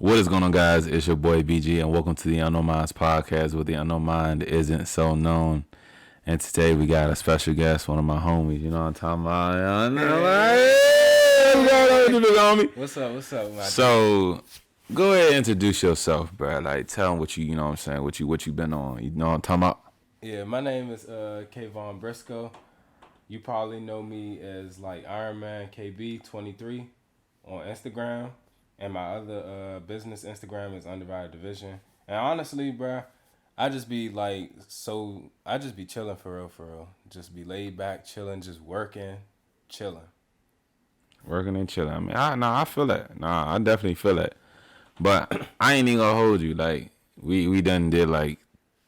What is going on, guys? It's your boy BG, and welcome to the Unknown Minds podcast, where the unknown mind isn't so known. And today we got a special guest, one of my homies. You know what I'm talking about? What's up, my So, go ahead and introduce yourself, bro. Like, tell them what you know what I'm saying, what you been on. You know what I'm talking about? Yeah, my name is Kavon Briscoe. You probably know me as like Iron Man KB23 on Instagram. And my other business Instagram is Undivided Division. And honestly, bruh, I just be chilling for real. Just be laid back, chilling, just working, chilling. Working and chilling. I mean, I feel that. I definitely feel that. But I ain't even gonna hold you. Like, we done did like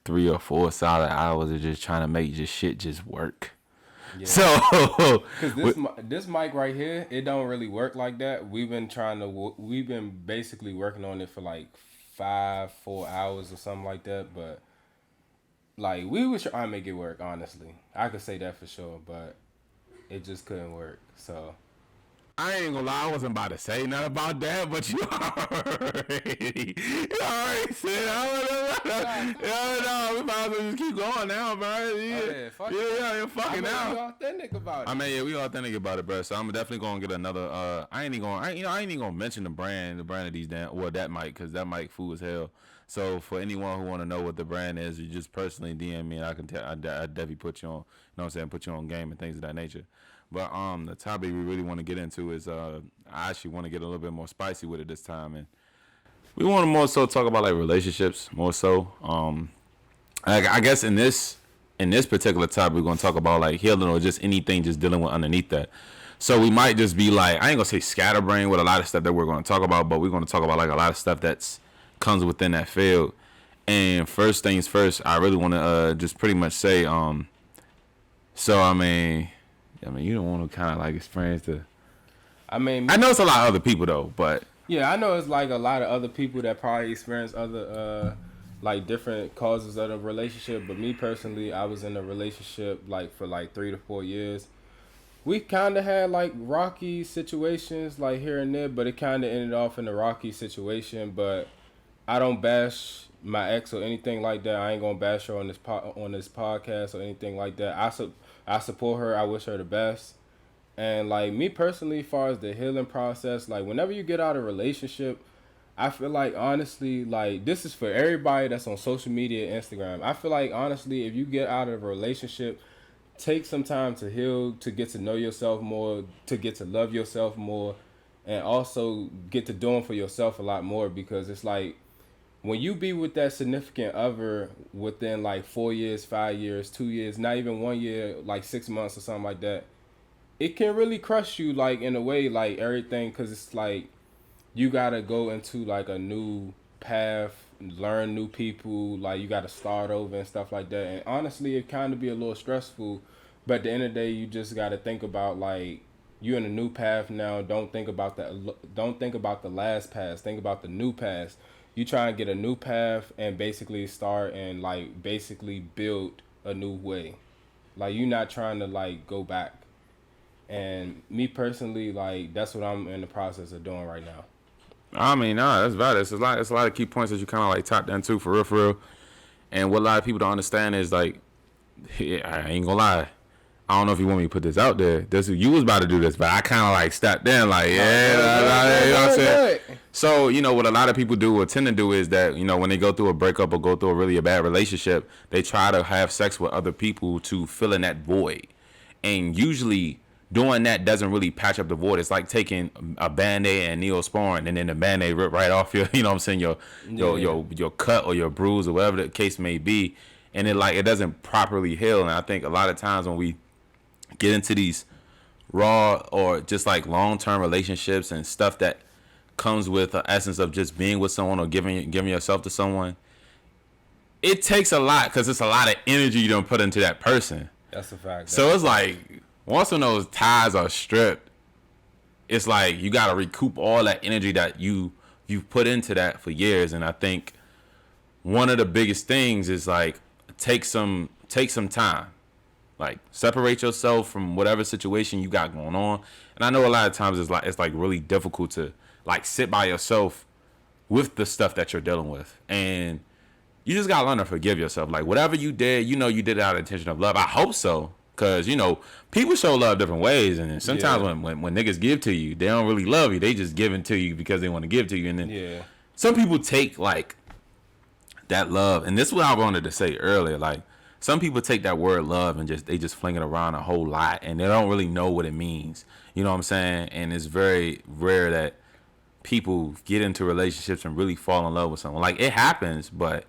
3 or 4 solid hours of just trying to make shit just work. Yeah. So, because this mic right here, it don't really work like that. We've been basically working on it for like 4 hours or something like that. But like we were trying to make it work. Honestly, I could say that for sure, but it just couldn't work. So. I ain't gonna lie, I wasn't about to say nothing about that, but you already said, we might as well just keep going now, bro. Yeah, you're fucking now. We authentic about it. I mean, yeah, we authentic about it, bro. So I'm definitely gonna get another. I ain't even gonna mention the brand of these that mic, cause that mic fool as hell. So for anyone who want to know what the brand is, you just personally DM me, and I can tell. I definitely put you on. You know what I'm saying? Put you on game and things of that nature. But the topic we really want to get into is I actually want to get a little bit more spicy with it this time, and we want to more so talk about like relationships more so. I guess in this particular topic we're gonna talk about like healing or just anything just dealing with underneath that. So we might just be like, I ain't gonna say scatterbrain with a lot of stuff that we're gonna talk about, but we're gonna talk about like a lot of stuff that's comes within that field. And first things first, I really want to just pretty much say so I mean, you don't want to kind of like experience the. I know it's a lot of other people though, but. Yeah, I know it's like a lot of other people that probably experience other, like different causes of the relationship. But me personally, I was in a relationship like for like 3 to 4 years. We kind of had like rocky situations like here and there, but it kind of ended off in a rocky situation. But I don't bash my ex or anything like that. I ain't gonna bash her on this podcast or anything like that. I support her. I wish her the best. And like me personally, as far as the healing process, like whenever you get out of a relationship, I feel like honestly, like this is for everybody that's on social media, Instagram. I feel like honestly, if you get out of a relationship, take some time to heal, to get to know yourself more, to get to love yourself more, and also get to doing for yourself a lot more, because it's like, when you be with that significant other within like 4 years, 5 years, 2 years, not even 1 year, like 6 months or something like that, it can really crush you like in a way, like everything, because it's like you gotta go into like a new path, learn new people, like you gotta start over and stuff like that. And honestly, it kind of be a little stressful, but at the end of the day, you just gotta think about like you in a new path now. Don't think about the last path. Think about the new path. You try and get a new path and basically start and like basically build a new way. Like you're not trying to like go back. And me personally, like that's what I'm in the process of doing right now. I mean, that's valid. It's a lot of key points that you kind of like tapped into for real. And what a lot of people don't understand is like, I ain't gonna lie. I don't know if you want me to put this out there. You was about to do this, but I kind of like stepped in, like, you know what I'm saying? So, what a lot of people do or tend to do is that, when they go through a breakup or go through a really bad relationship, they try to have sex with other people to fill in that void. And usually doing that doesn't really patch up the void. It's like taking a Band-Aid and Neosporin and then the Band-Aid rip right off your, you know what I'm saying, your cut or your bruise or whatever the case may be. And it doesn't properly heal. And I think a lot of times when we get into these raw or just like long-term relationships and stuff that comes with the essence of just being with someone or giving yourself to someone, it takes a lot because it's a lot of energy you don't put into that person. That's a fact. So it's like once when those ties are stripped, it's like you got to recoup all that energy that you've put into that for years. And I think one of the biggest things is like take some time. Like separate yourself from whatever situation you got going on. And I know a lot of times it's like really difficult to like sit by yourself with the stuff that you're dealing with. And you just gotta learn to forgive yourself. Like, whatever you did, you did it out of intention of love. I hope so. Cause people show love different ways, and sometimes when niggas give to you, they don't really love you. They just give it to you because they want to give to you. And then some people take like that love, and this is what I wanted to say earlier. Like, some people take that word love and they just fling it around a whole lot, and they don't really know what it means. You know what I'm saying? And it's very rare that people get into relationships and really fall in love with someone. Like, it happens, but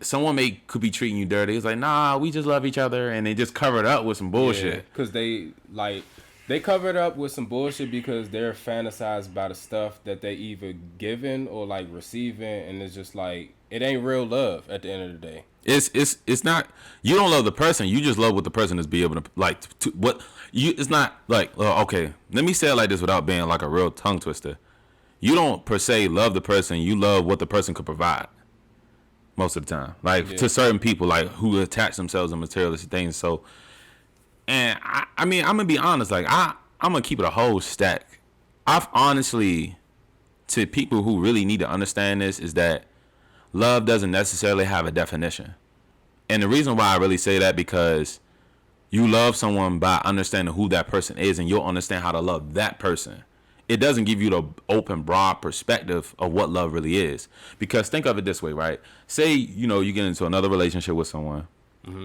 someone could be treating you dirty. It's like, nah, we just love each other, and they just cover it up with some bullshit. Because they cover it up with some bullshit because they're fantasized by the stuff that they either given or like receiving, and it's just like, it ain't real love at the end of the day. It's not, you don't love the person, you just love what the person is be able to like it's not like, okay, let me say it like this without being like a real tongue twister. You don't per se love the person, you love what the person could provide. Most of the time, like to certain people, like who attach themselves to materialistic things. So, and I mean, I'm gonna be honest. Like, I'm gonna keep it a whole stack. I've honestly, to people who really need to understand this, is that love doesn't necessarily have a definition. And the reason why I really say that, because you love someone by understanding who that person is, and you'll understand how to love that person. It doesn't give you the open, broad perspective of what love really is. Because think of it this way, right? Say, you get into another relationship with someone,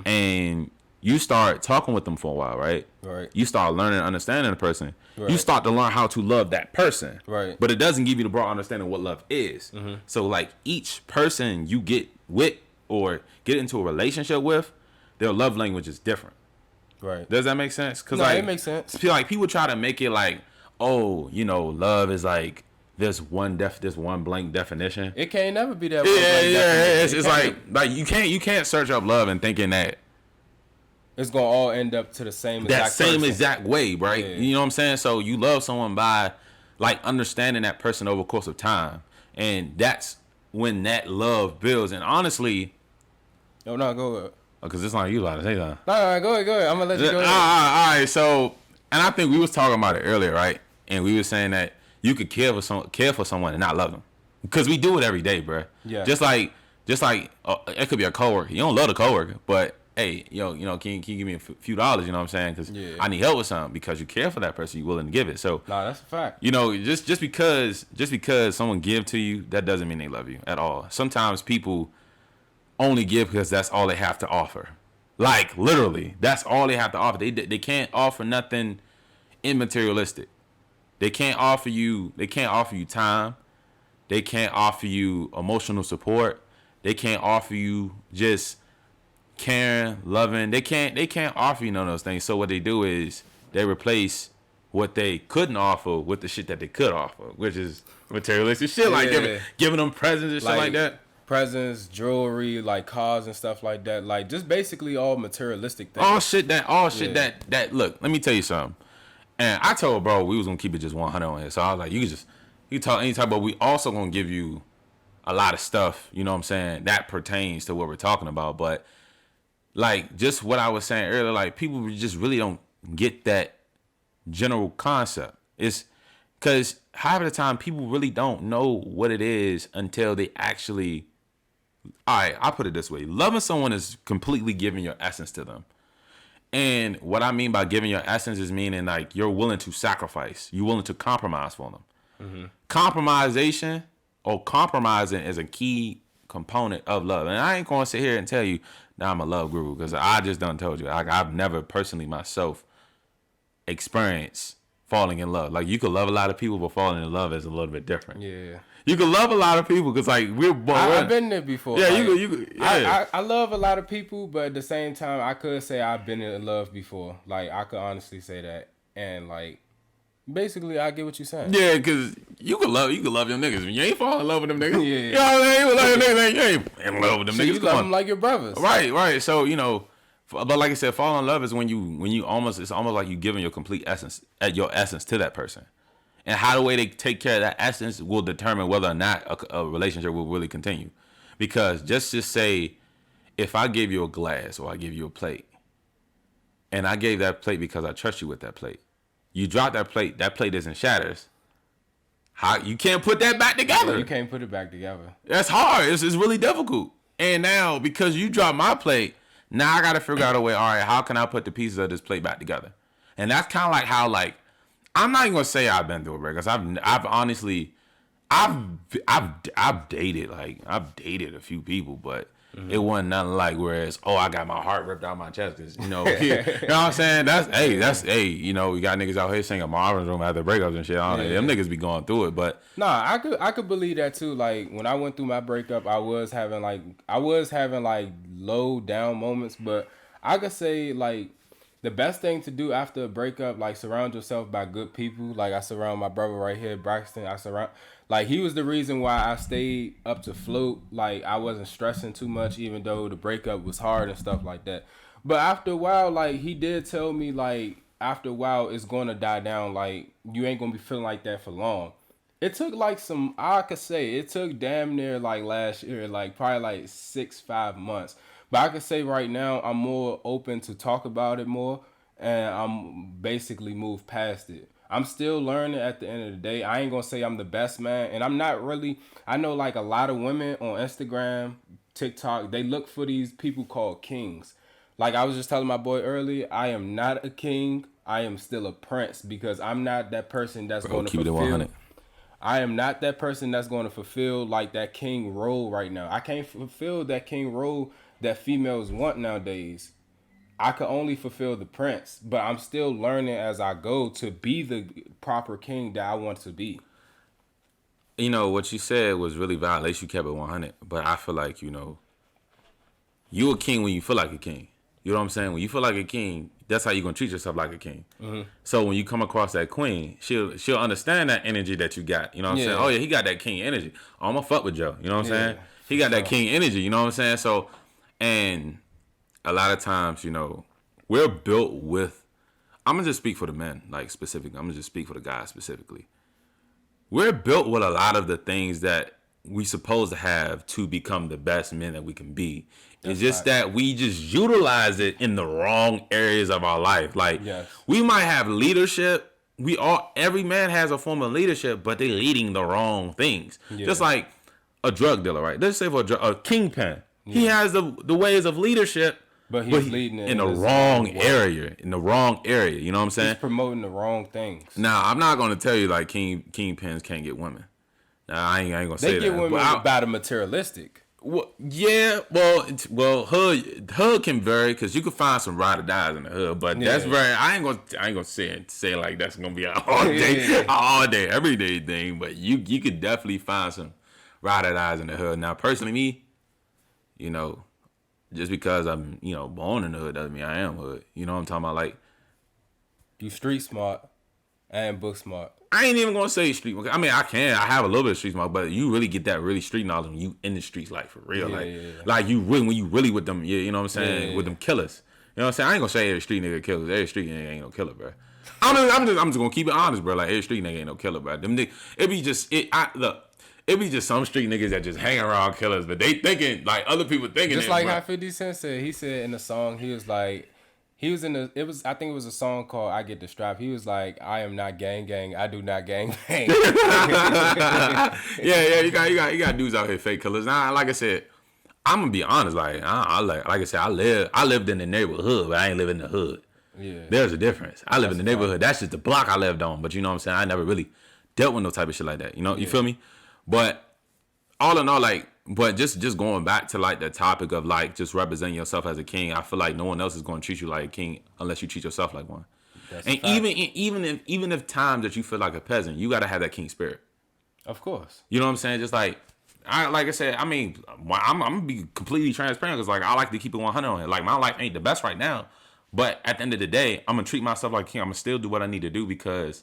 and you start talking with them for a while, right? Right. You start learning and understanding the person. Right. You start to learn how to love that person. Right. But it doesn't give you the broad understanding of what love is. So, like, each person you get with or get into a relationship with, their love language is different. Right. Does that make sense? Cause it makes sense. Like, people try to make it like, oh, love is like this one blank definition. It can't never be that. It's like you can't search up love and thinking that it's gonna all end up to the same exact way, right? Yeah. You know what I'm saying? So you love someone by like understanding that person over the course of time, and that's when that love builds. And honestly, go ahead. Because it's not you about to say that. No, go ahead. I'm gonna let you go. All right. So, and I think we was talking about it earlier, right? And we were saying that you could care for someone and not love them, because we do it every day, bro. Yeah. Just like it could be a coworker. You don't love the coworker, but hey, can you give me a few dollars? You know what I'm saying? Because I need help with something. Because you care for that person, you're willing to give it. So that's a fact. Just because someone give to you, that doesn't mean they love you at all. Sometimes people only give because that's all they have to offer. Like, literally, that's all they have to offer. They can't offer nothing immaterialistic. They can't offer you time. They can't offer you emotional support. They can't offer you just caring, loving. They can't offer you none of those things. So what they do is they replace what they couldn't offer with the shit that they could offer, which is materialistic shit, like giving them presents and shit like that. Presents, jewelry, like cars and stuff like that. Like, just basically all materialistic things. All shit that look, let me tell you something. And I told bro we was gonna keep it just 100 on here. So I was like, you can talk anytime, but we also gonna give you a lot of stuff, you know what I'm saying, that pertains to what we're talking about. But like, just what I was saying earlier, like, people just really don't get that general concept. It's because half of the time people really don't know what it is until they actually. All right, I'll put it this way. Loving someone is completely giving your essence to them. And what I mean by giving your essence is meaning like you're willing to sacrifice. You're willing to compromise for them. Compromisation or compromising is a key component of love. And I ain't going to sit here and tell you that I'm a love guru, because I just done told you. I've never personally myself experienced falling in love. Like, you could love a lot of people, but falling in love is a little bit different. Yeah. You could love a lot of people because, like, I've been there before. Yeah, like, you could. Yeah. I love a lot of people, but at the same time, I could say I've been in love before. Like, I could honestly say that. And, like, basically, I get what you're saying. Yeah, because you could love your niggas. You ain't fall in love with them niggas. Yeah. You know what I mean? You love your niggas. You ain't in love with them So niggas. you love them like your brothers. Right. So, but like I said, fall in love is when you almost, it's almost like you giving your complete essence, your essence to that person. And how the way they take care of that essence will determine whether or not a relationship will really continue. Because just say, if I give you a glass or I give you a plate, and I gave that plate because I trust you with that plate, you drop that plate isn't shatters. How you can't put that back together? You can't put it back together. That's hard. It's really difficult. And now because you dropped my plate, now I got to figure out a way. All right, how can I put the pieces of this plate back together? And that's kind of like how I'm not even gonna say I've been through it, because I've honestly I've dated a few people, but it wasn't nothing like whereas I got my heart ripped out my chest, because you know what I'm saying. That's we got niggas out here singing Marvin's Room after breakups and shit. Them niggas be going through it, but nah, I could believe that too. Like when I went through my breakup, I was having low down moments, but I could say like the best thing to do after a breakup, like surround yourself by good people. Like I surround my brother right here, Braxton. He was the reason why I stayed up to float. Like I wasn't stressing too much, even though the breakup was hard and stuff like that. But after a while, like he did tell me, like after a while it's gonna die down. Like you ain't gonna be feeling like that for long. It took it took damn near like last year, like probably like 5 months. But I can say right now I'm more open to talk about it more, and I'm basically moved past it. I'm still learning at the end of the day. I ain't gonna say I'm the best man, and I'm not really. I know like a lot of women on Instagram, TikTok, they look for these people called kings. Like I was just telling my boy earlier, I am not a king. I am still a prince, because I'm not that person that's going to keep it 100. I am not that person that's going to fulfill like that king role right now. I can't fulfill that king role that females want nowadays. I could only fulfill the prince, but I'm still learning as I go to be the proper king that I want to be. You know, what you said was really valid. At least you kept it 100. But I feel like, you a king when you feel like a king. You know what I'm saying? When you feel like a king, that's how you're going to treat yourself like a king. Mm-hmm. So when you come across that queen, she'll understand that energy that you got. You know what I'm saying? Oh, yeah, he got that king energy. Oh, I'm going to fuck with Joe. You know what I'm saying? He got that king energy. You know what I'm saying? So, and a lot of times, we're built with, I'm going to just speak for the men, like specifically. I'm going to just speak for the guys specifically. We're built with a lot of the things that we supposed to have to become the best men that we can be. It's just that we just utilize it in the wrong areas of our life. Like we might have leadership. Every man has a form of leadership, but they're leading the wrong things. Yeah. Just like a drug dealer, right? Let's say for a kingpin, he has the ways of leadership, but he's leading in the wrong area. In the wrong area, you know what I'm saying? He's promoting the wrong things. Now, I'm not gonna tell you like kingpins can't get women. Now, I ain't gonna say that. They get women by the materialistic. Well, yeah, well, hood can vary, because you can find some ride or dies in the hood, but that's very. I ain't gonna say like that's gonna be an all day, everyday thing. But you could definitely find some ride or dies in the hood. Now, personally, me, just because I'm born in the hood doesn't mean I am hood. You know what I'm talking about? Like, you street smart and book smart. I ain't even gonna say street. I mean, I have a little bit of street smart, but you really get that really street knowledge when you in the streets, like for real. Like you really, when you really with them, you know what I'm saying, with them killers. You know what I'm saying? I ain't gonna say every street nigga killer. Every street nigga ain't no killer, bro. I'm just gonna keep it honest, bro. Like every street nigga ain't no killer, bro. Them niggas, it be just some street niggas that just hang around killers, but they thinking like other people thinking. Just like how 50 Cent said. He said in the song, he was like. I think it was a song called I Get the Strap. He was like, I am not gang, I do not gang bang. yeah, you got dudes out here fake killers. Now, like I said, I'm gonna be honest, like I said, I lived in the neighborhood, but I ain't live in the hood. Yeah. There's a difference. I live in the neighborhood. That's just the block I lived on, but you know what I'm saying? I never really dealt with no type of shit like that. You feel me? But all in all, like, but just going back to like the topic of like just representing yourself as a king, I feel like no one else is going to treat you like a king unless you treat yourself like one. That's and even if times that you feel like a peasant, you got to have that king spirit. Of course. You know what I'm saying? Just like I said, I mean, I'm gonna be completely transparent, because like I like to keep it 100 on it. Like my life ain't the best right now, but at the end of the day, I'm gonna treat myself like a king. I'm gonna still do what I need to do, because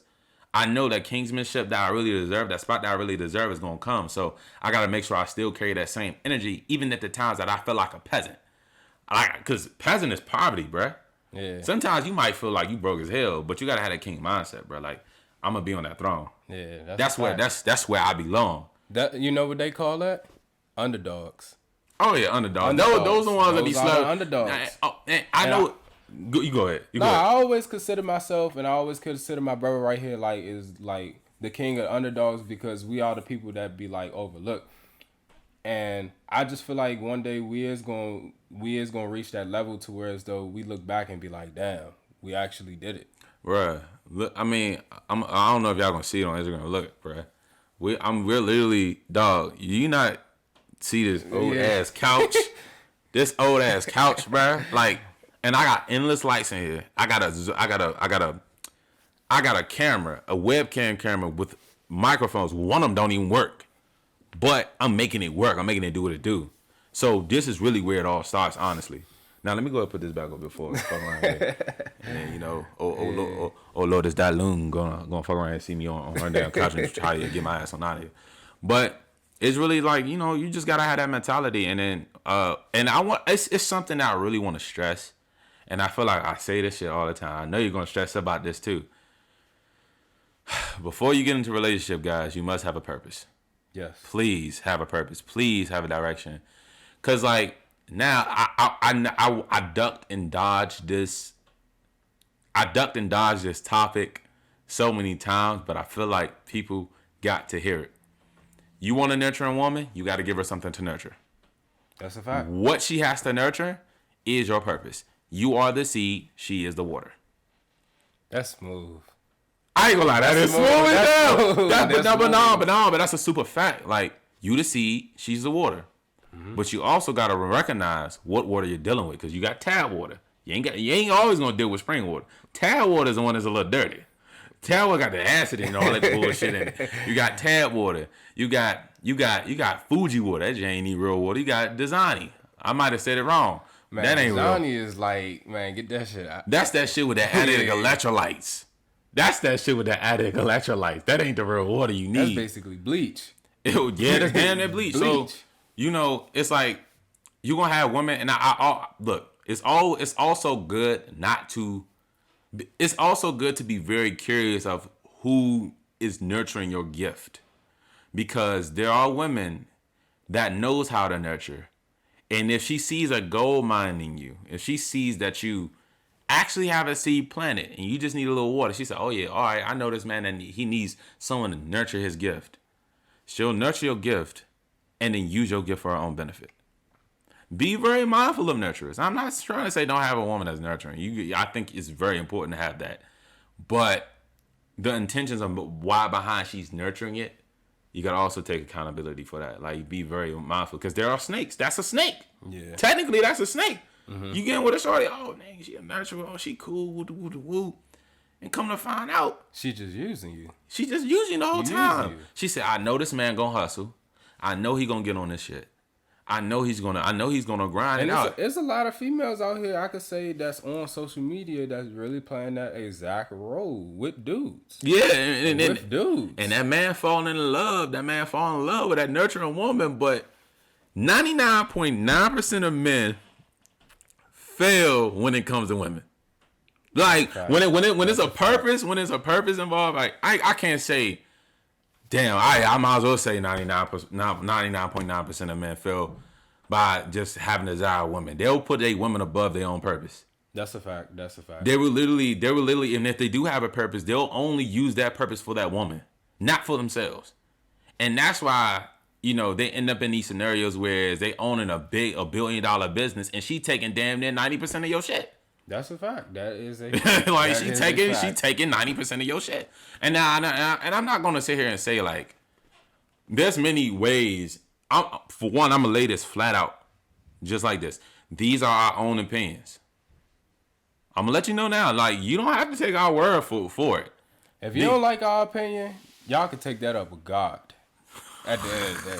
I know that kingsmanship that I really deserve, that spot that I really deserve, is going to come. So I got to make sure I still carry that same energy, even at the times that I feel like a peasant. Because peasant is poverty, bruh. Yeah. Sometimes you might feel like you broke as hell, but you got to have that king mindset, bruh. Like, I'm going to be on that throne. Yeah. That's where I belong. You know what they call that? Underdogs. Oh, yeah, underdogs. Those are the ones that be slow. Underdogs. I know. You go ahead. I always consider myself, and I always consider my brother right here, like, is like the king of underdogs because we are the people that be like overlooked. And I just feel like one day we is gonna reach that level to where as though we look back and be like, damn, we actually did it. Bruh, look, I mean, I don't know if y'all gonna see it on Instagram. Look, bruh, we're literally, dog. You not see this old ass couch, this old ass couch, bruh. Like, and I got endless lights in here. I got a camera, a webcam camera with microphones. One of them don't even work, but I'm making it work. I'm making it do what it do. So this is really where it all starts, honestly. Now let me go ahead and put this back up before I fuck around here. And then, you know, oh Lord, this loon gonna fuck around and see me on her damn couch and try to get my ass on out of here. But it's really like, you know, you just gotta have that mentality. And then and it's something that I really want to stress. And I feel like I say this shit all the time. I know you're gonna stress about this too. Before you get into a relationship, guys, you must have a purpose. Yes. Please have a purpose. Please have a direction. Cause like now I ducked and dodged this. I ducked and dodged this topic so many times, but I feel like people got to hear it. You want to nurture a woman, you got to give her something to nurture. That's a fact. What she has to nurture is your purpose. You are the seed, she is the water. That's smooth. I ain't gonna lie, that is smooth as hell. But that's a super fact. Like, you the seed, she's the water. Mm-hmm. But you also gotta recognize what water you're dealing with, because you got tap water. You ain't always gonna deal with spring water. Tap water is the one that's a little dirty. Tap water got the acid and all that bullshit in it. You got tap water. You got Fuji water. That ain't even real water. You got Dasani. I might have said it wrong. Man, that ain't Dasani real. is like, man, get that shit out. That's that shit with the added electrolytes. That's that shit with the added electrolytes. That ain't the real water you need. That's basically bleach. Yeah, that's damn near bleach. So, you know, it's like you gonna have women, and I look. It's also good not to. It's also good to be very curious of who is nurturing your gift, because there are women that knows how to nurture, and if she sees a gold mine in you, if she sees that you actually have a seed planted and you just need a little water, she said, "Oh yeah, all right, I know this man and he needs someone to nurture his gift." She'll nurture your gift, and then use your gift for her own benefit. Be very mindful of nurturers. I'm not trying to say don't have a woman that's nurturing. I think it's very important to have that. But the intentions of why behind she's nurturing it, you got to also take accountability for that. Like, be very mindful, because there are snakes. That's a snake. Yeah. Technically, that's a snake. Mm-hmm. You get with a shorty, oh, dang, she a nurturer. Oh, she cool. Woo. And come to find out, she just using you. She just using you the whole time. She said, I know this man gonna hustle. I know he gonna get on this shit. I know he's gonna grind it out. There's a lot of females out here I could say that's on social media that's really playing that exact role with dudes. Yeah, with dudes. And that man falling in love. That man falling in love with that nurturing woman. But 99.9% of men fail when it comes to women. Like when it's a purpose, when it's a purpose involved. Like I can't say. Damn, I might as well say 99.9% of men fail by just having a desire of women. They'll put a woman above their own purpose. That's a fact. They will literally, and if they do have a purpose, they'll only use that purpose for that woman, not for themselves. And that's why, you know, they end up in these scenarios where they owning a $1 billion business and she taking damn near 90% of your shit. That's a fact. That is a like she taking 90% of your shit. And now I'm not gonna sit here and say like there's many ways. For one, I'm gonna lay this flat out, just like this. These are our own opinions. I'm gonna let you know now. Like, you don't have to take our word for it. If you don't like our opinion, y'all can take that up with God. At the end of the day.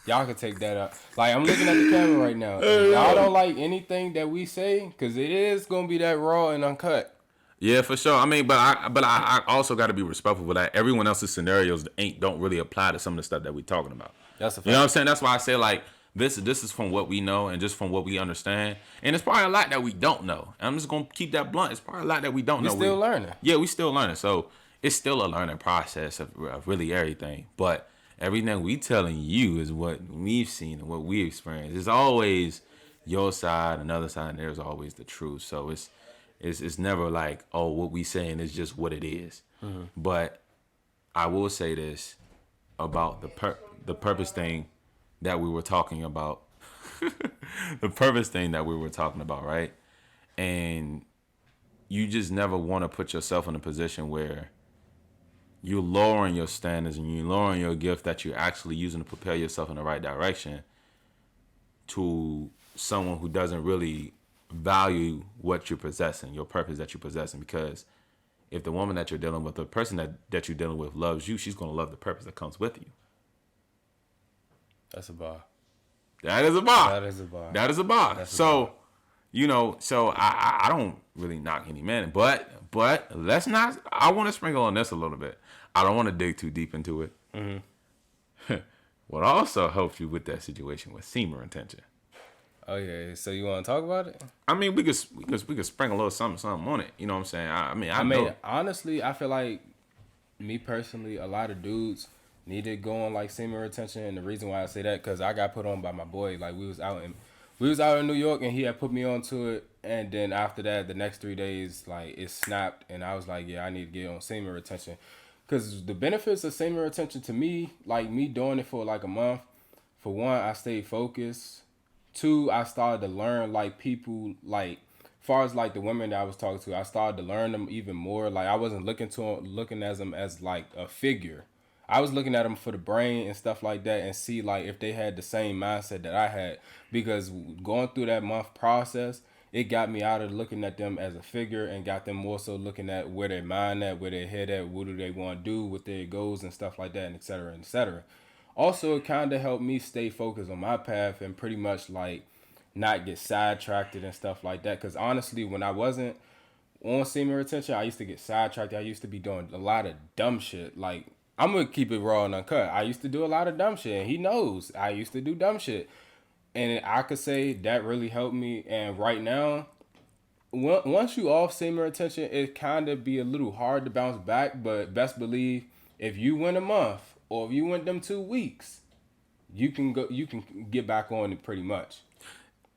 Y'all can take that up. Like, I'm looking at the camera right now. If y'all don't like anything that we say, because it is going to be that raw and uncut. Yeah, for sure. I mean, but I also got to be respectful of that. Everyone else's scenarios don't really apply to some of the stuff that we're talking about. That's a fact. You know what I'm saying? That's why I say, like, this is from what we know and just from what we understand. And it's probably a lot that we don't know. And I'm just going to keep that blunt. It's probably a lot that we don't know. We're still learning. Yeah, we still learning. So it's still a learning process of really everything. But everything we telling you is what we've seen and what we experienced. It's always your side, another side, and there's always the truth. So it's never like, oh, what we saying is just what it is. Mm-hmm. But I will say this about the purpose thing that we were talking about. The purpose thing that we were talking about, right? And you just never want to put yourself in a position where you're lowering your standards and you're lowering your gift that you're actually using to propel yourself in the right direction to someone who doesn't really value what you're possessing, your purpose that you're possessing. Because if the woman that you're dealing with, the person that you're dealing with loves you, she's going to love the purpose that comes with you. That's a bar. That is a bar. That is a bar. That is a bar. That's a So, bar. you know, so I don't really knock any man, but let's not. I want to sprinkle on this a little bit. I don't want to dig too deep into it. Mm-hmm. What also helps you with that situation was semen retention. Oh yeah. So you want to talk about it? I mean, we could sprinkle a little something on it. You know what I'm saying? I mean, honestly, I feel like me personally, a lot of dudes need to go on like semen retention, and the reason why I say that because I got put on by my boy. Like we was out in New York, and he had put me onto it, and then after that, the next 3 days, like it snapped, and I was like, yeah, I need to get on semen retention, because the benefits of semen retention to me, like me doing it for like a month, for one, I stayed focused. Two, I started to learn like people like. Far as like the women that I was talking to, I started to learn them even more. Like I wasn't looking at them as like a figure. I was looking at them for the brain and stuff like that, and see like if they had the same mindset that I had. Because going through that month process, it got me out of looking at them as a figure and got them more so looking at where their mind at, where their head at, what do they want to do, what their goals and stuff like that, and et cetera, et cetera. Also, it kind of helped me stay focused on my path and pretty much like not get sidetracked and stuff like that. Because honestly, when I wasn't on semen retention, I used to get sidetracked. I used to be doing a lot of dumb shit. Like, I'm going to keep it raw and uncut. I used to do a lot of dumb shit, and he knows I used to do dumb shit. And I could say that really helped me. And right now, once you off semen retention, it kind of be a little hard to bounce back. But best believe, if you went a month or if you went them 2 weeks, you can get back on it pretty much.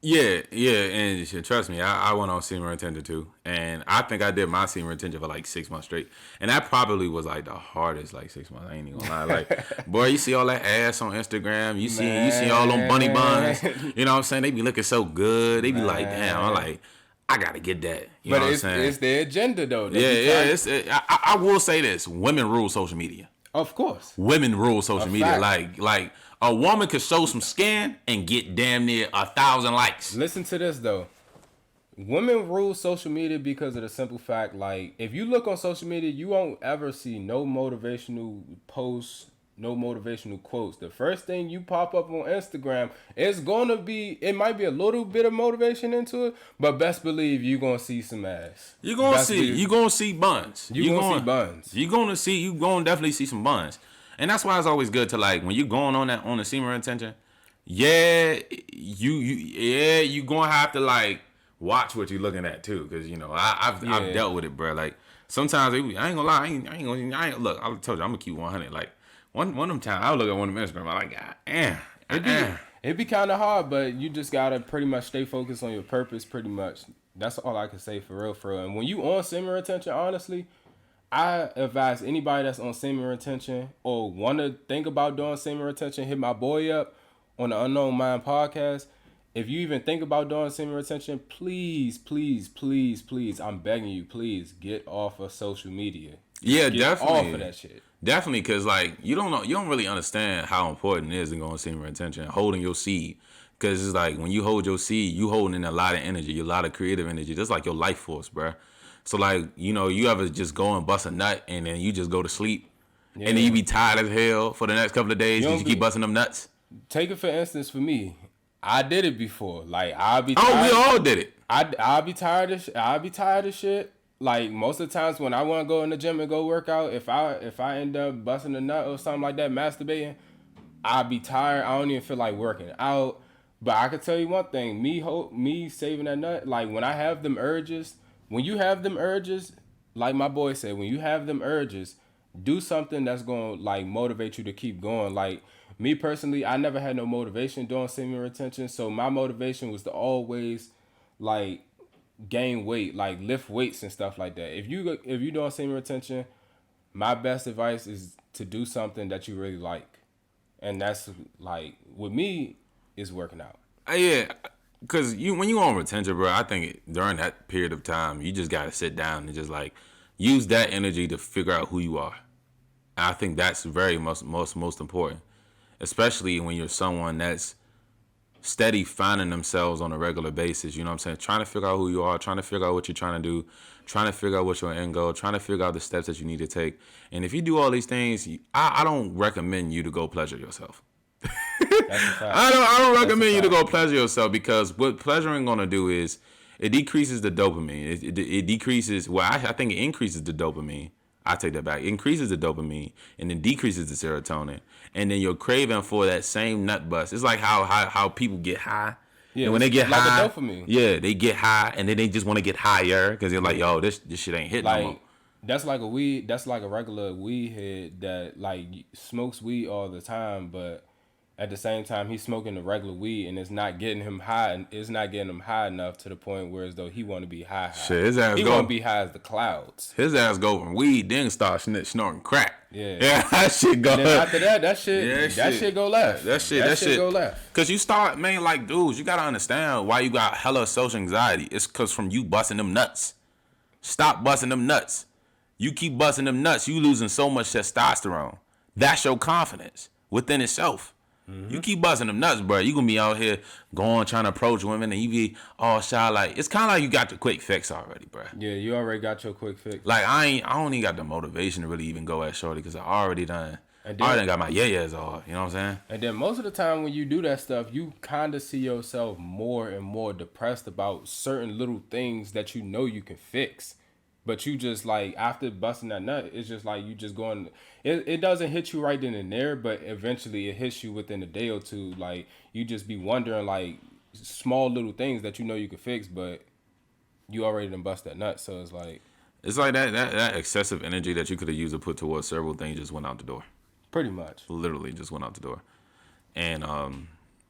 Yeah, and trust me, I went on semen retention too, and I think I did my semen retention for like 6 months straight, and that probably was like the hardest like 6 months. I ain't even gonna lie, like boy, you see all that ass on Instagram, you see all them bunny buns, you know what I'm saying? They be looking so good, they be like, damn, I'm like, I gotta get that. You know what I'm saying? It's their agenda though. I will say this: women rule social media. Of course, women rule social media. Like a woman could show some skin and get damn near 1,000 likes. Listen to this though. Women rule social media because of the simple fact, like, if you look on social media, you won't ever see no motivational posts, no motivational quotes. The first thing you pop up on Instagram, it might be a little bit of motivation into it, but best believe you're gonna see some ass. You're gonna see buns. You're gonna see buns. You're gonna definitely see some buns. And that's why it's always good to, like, when you're going on the semen retention, you're gonna have to like watch what you're looking at too, because you know I've dealt with it, bro. Like sometimes I ain't gonna lie, look. I told you I'm gonna keep 100. Like one of them times I look at one of them Instagram, I'm like, God damn. It'd be kind of hard, but you just gotta pretty much stay focused on your purpose. Pretty much, that's all I can say for real. And when you on semen retention, honestly, I advise anybody that's on semen retention or want to think about doing semen retention, hit my boy up on the Unknown Mind podcast. If you even think about doing semen retention, please, I'm begging you, please get off of social media. Get definitely off of that shit. Definitely, because like you don't really understand how important it is to go on semen retention, holding your seed. Because it's like when you hold your seed, you holding in a lot of energy, a lot of creative energy. That's like your life force, bruh. So, like, you know, you ever just go and bust a nut and then you just go to sleep and then you be tired as hell for the next couple of days because you keep busting them nuts? Take it for instance for me. I did it before. Like, I'll be tired. Oh, we all did it. I'll be tired of shit. Like, most of the times when I want to go in the gym and go work out, if I end up busting a nut or something like that, masturbating, I'll be tired. I don't even feel like working out. But I can tell you one thing. Me saving that nut, like, when I have them urges... When you have them urges, like my boy said, when you have them urges, do something that's going to like motivate you to keep going. Like me personally, I never had no motivation doing semen retention. So my motivation was to always like gain weight, like lift weights and stuff like that. If you doing semen retention, my best advice is to do something that you really like. And that's like, with me, it's working out. Yeah, because when you on retention, bro, I think during that period of time, you just gotta sit down and just like use that energy to figure out who you are. I think that's very most important, especially when you're someone that's steady finding themselves on a regular basis. You know what I'm saying? Trying to figure out who you are, trying to figure out what you're trying to do, trying to figure out what's your end goal, trying to figure out the steps that you need to take. And if you do all these things, I don't recommend you to go pleasure yourself. That's a fact. I don't recommend you to go pleasure yourself, because what pleasuring gonna do is it decreases the dopamine. It decreases. Well, I think it increases the dopamine. I take that back. It increases the dopamine and then decreases the serotonin, and then you're craving for that same nut bust. It's like how people get high. Yeah, and when they get like high, a dopamine. yeah, they get high, and then they just want to get higher because they're like, yo, this shit ain't hitting no more. Like, that's like a weed. That's like a regular weed head that like smokes weed all the time, but at the same time he's smoking the regular weed and it's not getting him high, and it's not getting him high enough to the point where as though he want to be high. Shit, his ass he go. want to be high as the clouds. His ass go from weed, then start snorting crack. Yeah, that shit go. And then after that shit go left. That shit go left. Cause you start, man, like dudes, you gotta understand why you got hella social anxiety. It's cause from you busting them nuts. Stop busting them nuts. You keep busting them nuts, you losing so much testosterone. That's your confidence within itself. Mm-hmm. You keep busting them nuts, bro. You gonna be out here going trying to approach women, and you be all shy. Like, it's kind of like you got the quick fix already, bro. Yeah, you already got your quick fix. Like, I don't even got the motivation to really even go at shorty, because I already done got my yeah-yeahs off. You know what I'm saying? And then most of the time when you do that stuff, you kind of see yourself more and more depressed about certain little things that you know you can fix. But you just, like, after busting that nut, it's just like you just going, it doesn't hit you right then and there, but eventually it hits you within a day or two. Like, you just be wondering, like, small little things that you know you can fix, but you already done bust that nut. So it's like that excessive energy that you could have used to put towards several things just went out the door. Pretty much. Literally just went out the door. And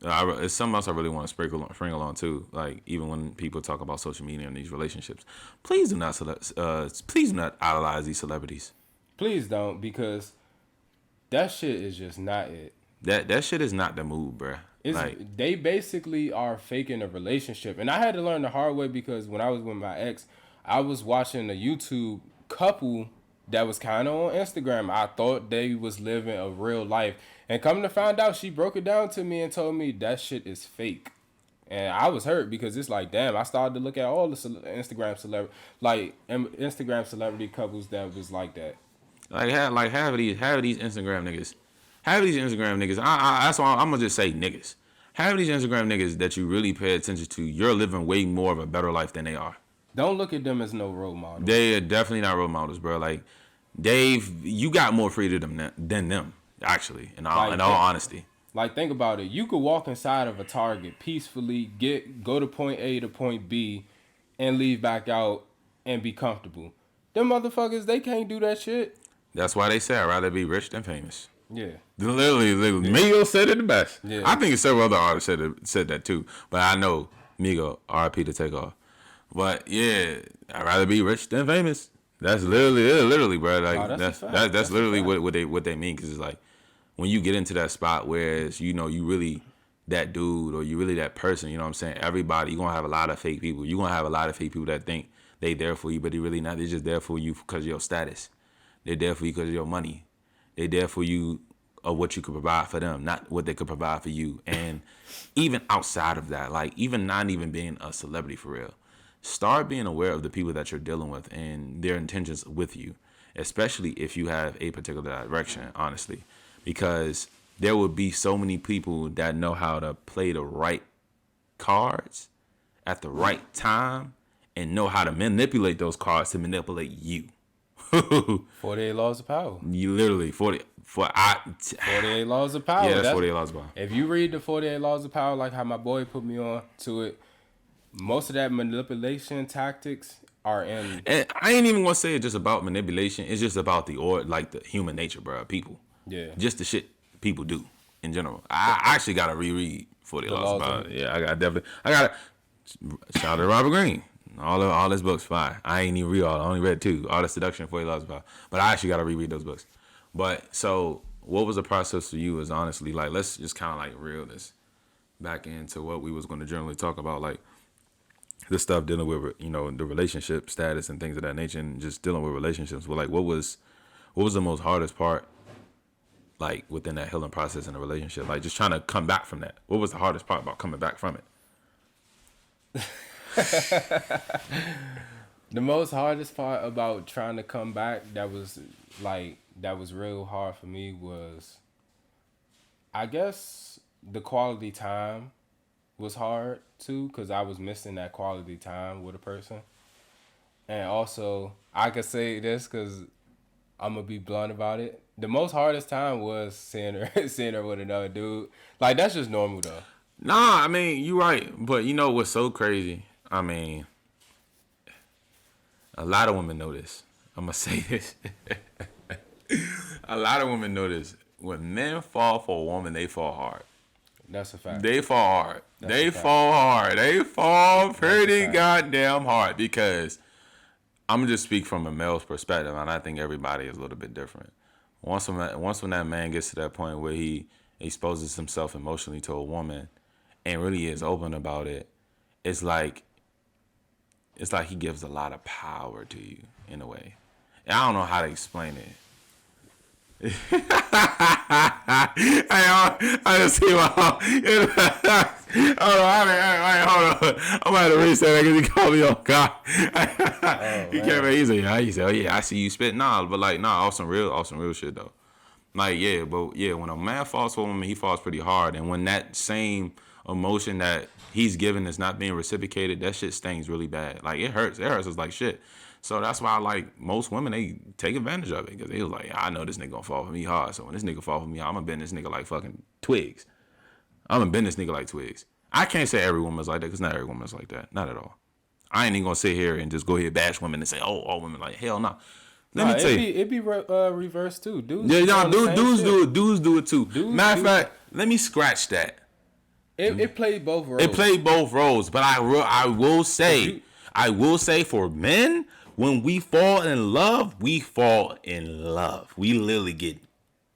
it's something else I really want to sprinkle on too. Like, even when people talk about social media and these relationships, please do not idolize these celebrities. Please don't, because that shit is just not it. That shit is not the move, bruh. Like, they basically are faking a relationship, and I had to learn the hard way, because when I was with my ex, I was watching a YouTube couple that was kind of on Instagram. I thought they was living a real life. And come to find out, she broke it down to me and told me that shit is fake. And I was hurt, because it's like, damn, I started to look at all the Instagram celebrity couples that was like that. Have these Instagram niggas. Have these Instagram niggas. That's why I'm gonna just say niggas. Have these Instagram niggas that you really pay attention to. You're living way more of a better life than they are. Don't look at them as no role models. They are definitely not role models, bro. Like, you got more freedom than them. Actually, in all honesty. Like, think about it. You could walk inside of a Target peacefully, go to point A to point B, and leave back out and be comfortable. Them motherfuckers, they can't do that shit. That's why they say I'd rather be rich than famous. Yeah. Literally, Migo said it the best. Yeah. I think several other artists said that too. But I know Migo, RIP to Takeoff. But yeah, I'd rather be rich than famous. That's literally, bro. Like, that's literally what they mean. Because it's like, when you get into that spot, whereas, you know, you really that dude, or you really that person, you know what I'm saying? Everybody, you're going to have a lot of fake people. You're going to have a lot of fake people that think they there for you, but they really not. They're just there for you because of your status. They're there for you because of your money. They're there for you of what you could provide for them, not what they could provide for you. And even outside of that, like, even not even being a celebrity for real, start being aware of the people that you're dealing with and their intentions with you, especially if you have a particular direction, honestly. Because there will be so many people that know how to play the right cards at the right time and know how to manipulate those cards to manipulate you. 48 laws of power. You literally 48 laws of power. Yeah, that's 48 laws of power. If you read the 48 laws of power, like how my boy put me on to it, most of that manipulation tactics are in. And I ain't even gonna say it's just about manipulation. It's just about the human nature, bro. People. Yeah. Just the shit people do in general. I actually gotta reread 48 laws of power. Yeah, I gotta shout out to Robert Greene. All his books fire. I ain't even read all. I only read 2. All the Seduction for Love's fire. But I actually got to reread those books. But so, what was the process for you? Is honestly like, let's just kind of like reel this back into what we was going to generally talk about, like the stuff dealing with, you know, the relationship status and things of that nature, and just dealing with relationships. Well, like, what was the most hardest part, like within that healing process in a relationship? Like, just trying to come back from that. What was the hardest part about coming back from it? The most hardest part about trying to come back that was real hard for me was, I guess, the quality time was hard too, because I was missing that quality time with a person. And also, I could say this because I'm gonna be blunt about it. The most hardest time was seeing her with another dude. Like, that's just normal though. Nah, I mean, you right, but you know what's so crazy? I mean, a lot of women know this. I'm gonna say this. A lot of women know this. When men fall for a woman, they fall hard. That's a fact. They fall hard. They fall hard. They fall pretty goddamn hard, because I'm gonna just speak from a male's perspective, and I think everybody is a little bit different. Once when that man gets to that point where he exposes himself emotionally to a woman and really is open about it, it's like he gives a lot of power to you in a way. And I don't know how to explain it. I just see my hold on. I'm about to reset that because he called me on God. He came in, he said, oh yeah, I see you spit. Nah, but like, off some real shit though. Like, yeah, but yeah, when a man falls for a woman, he falls pretty hard. And when that same emotion that he's given is not being reciprocated, that shit stings really bad. Like, it hurts. It hurts us like shit. So that's why, like, most women, they take advantage of it, because they was like, I know this nigga gonna fall for me hard. So when this nigga fall for me, I'm gonna bend this nigga like fucking twigs. I'm gonna bend this nigga like twigs. I can't say every woman's like that, because not every woman's like that. Not at all. I ain't even gonna sit here and just go ahead and bash women and say, oh, all women like, hell no. Let me tell you. It be reversed too. Dudes dudes do it too. Matter of fact, let me scratch that. It played both roles. It played both roles, but I will say for men, when we fall in love, we fall in love. We literally get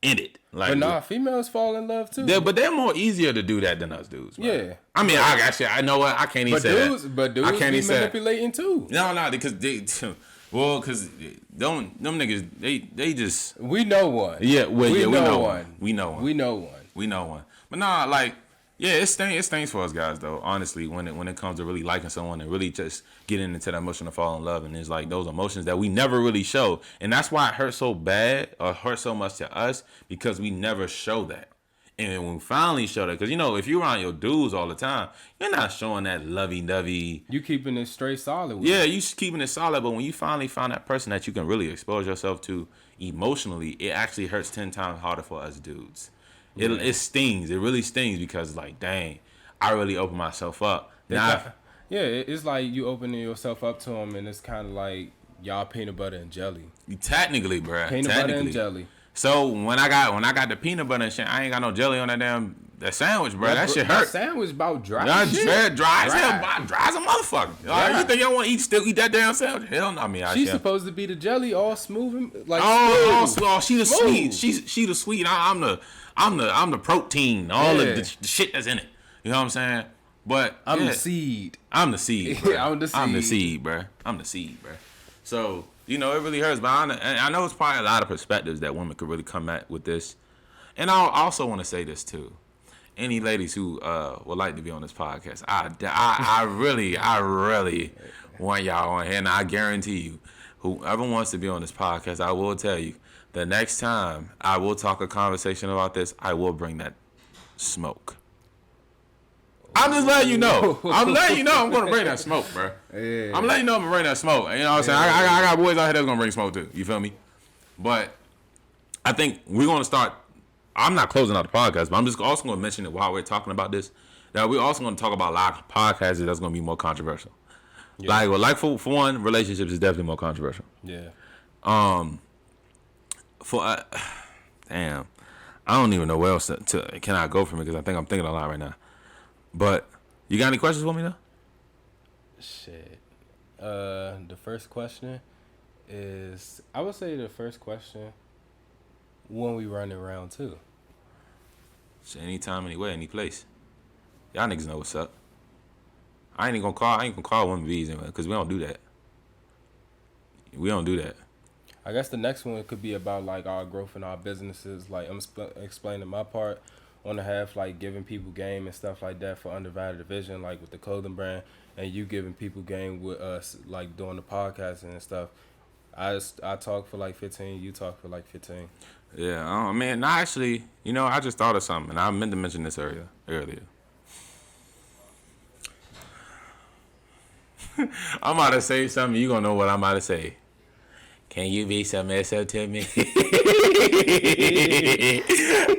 in it. Like, but females fall in love too. But they're more easier to do that than us dudes. Bro. Yeah. I mean, I know what, I can't even say that. But dudes I can't be even say manipulating too. No, because because them niggas, they just. We know one. Yeah, we know one. We know one. But nah, like, yeah, it stings for us guys though. Honestly, when it comes to really liking someone and really just getting into that emotion of fall in love, and it's like those emotions that we never really show, and that's why it hurts so bad or hurts so much to us, because we never show that. And when we finally show that, because you know, if you're around your dudes all the time, you're not showing that lovey-dovey. You keeping it straight solid. Yeah, you keeping it solid. But when you finally find that person that you can really expose yourself to emotionally, it actually hurts 10 times harder for us dudes. It stings. It really stings, because like, dang, I really opened myself up. It's like you opening yourself up to them, and it's kind of like y'all peanut butter and jelly. Technically, bruh. Butter and jelly. So when I got the peanut butter and shit, I ain't got no jelly on that sandwich, bro. That shit hurt. That sandwich about dry. Dry as hell. Dry as a motherfucker. Yeah. You think y'all want to still eat that damn sandwich? Hell no. I mean, she's supposed to be the jelly, all smooth and like. She the sweet. She the sweet. I'm the protein. All of the shit that's in it. You know what I'm saying? But I'm the seed. I'm the seed. Bro. I'm the seed. I'm the seed, bro. I'm the seed, bro. So, you know, it really hurts. But I know it's probably a lot of perspectives that women could really come at with this. And I also want to say this too. Any ladies who would like to be on this podcast, I really want y'all on here. And I guarantee you, whoever wants to be on this podcast, I will tell you, the next time I will talk a conversation about this, I will bring that smoke. I'm just letting you know. I'm going to bring that smoke, bro. Yeah. I'm letting you know I'm going to bring that smoke. You know what I'm saying? I got boys out here that's going to bring smoke too. You feel me? But I think we're going to start. I'm not closing out the podcast, but I'm just also going to mention it while we're talking about this, that we're also going to talk about a lot of podcasts that's going to be more controversial. Yeah. Like for one, relationships is definitely more controversial. Yeah. Damn, I don't even know where else can I go from it, because I think I'm thinking a lot right now. But you got any questions for me though? Shit. the first question is, I would say the first question when we running round two. So anytime, anywhere, any place. Y'all niggas know what's up. I ain't gonna call women V's because we don't do that. We don't do that. I guess the next one could be about like our growth in our businesses. Like I'm explaining my part on the half, like giving people game and stuff like that for Undivided Division, like with the clothing brand, and you giving people game with us, like doing the podcasting and stuff. I talk for like 15, you talk for like 15. Yeah, man. Actually, I just thought of something, and I meant to mention this earlier. I'm about to say something. You gonna know what I'm about to say. Can you be submissive to me?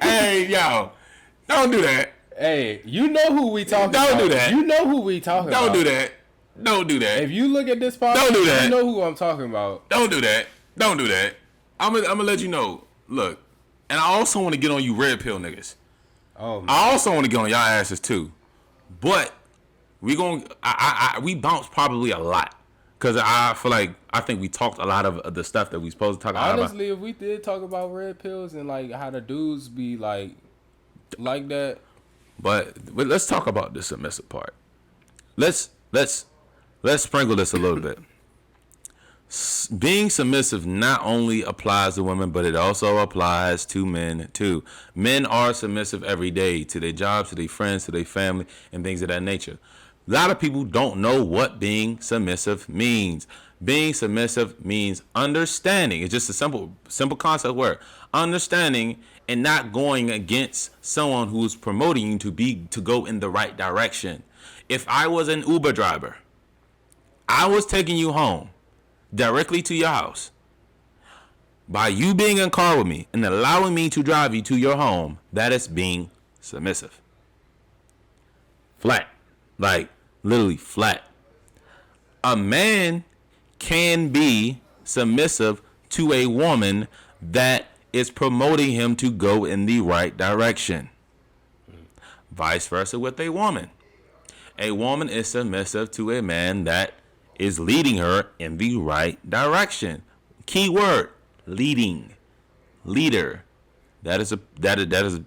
Hey, yo, don't do that. Hey, you know who we talking about. Don't do that. You know who we talking about. Don't do that. Don't do that. If you look at this podcast, don't do that. You know who I'm talking about. Don't do that. Don't do that. I'm gonna let you know. Look, and I also want to get on you red pill niggas. Oh, man. I also want to get on y'all asses too. But we bounce probably a lot. Because I think we talked a lot of the stuff that we supposed to talk about. Honestly, if we did talk about red pills and like how the dudes be like that. But let's talk about the submissive part. Let's sprinkle this a little bit. Being submissive not only applies to women, but it also applies to men too. Men are submissive every day to their jobs, to their friends, to their family, and things of that nature. A lot of people don't know what being submissive means. Being submissive means understanding. It's just a simple concept word. Understanding and not going against someone who's promoting you to go in the right direction. If I was an Uber driver, I was taking you home directly to your house. By you being in a car with me and allowing me to drive you to your home, that is being submissive. Flat. Like, literally flat. A man can be submissive to a woman that is promoting him to go in the right direction. Vice versa with a woman. A woman is submissive to a man that is leading her in the right direction. Key word, leading. Leader. That is a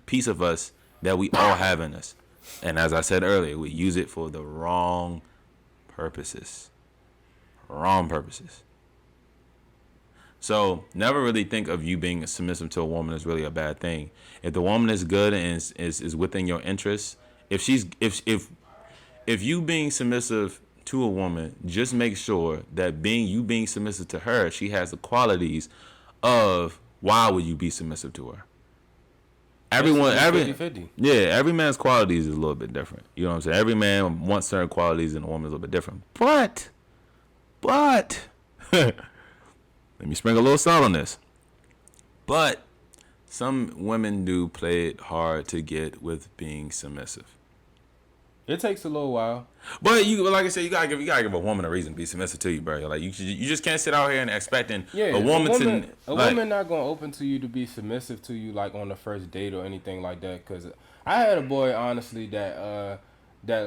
piece of us that we all have in us. And as I said earlier, we use it for the wrong purposes. Wrong purposes. So never really think of you being submissive to a woman as really a bad thing. If the woman is good and is within your interests, if you being submissive to a woman, just make sure that being submissive to her, she has the qualities of why would you be submissive to her. Every man's qualities is a little bit different. You know what I'm saying? Every man wants certain qualities and a woman is a little bit different. But let me sprinkle a little salt on this. But some women do play it hard to get with being submissive. It takes a little while. But like I said, you gotta give a woman a reason to be submissive to you, bro. Like you just can't sit out here and expecting a woman not gonna open to you to be submissive to you like on the first date or anything like that. Cause I had a boy honestly that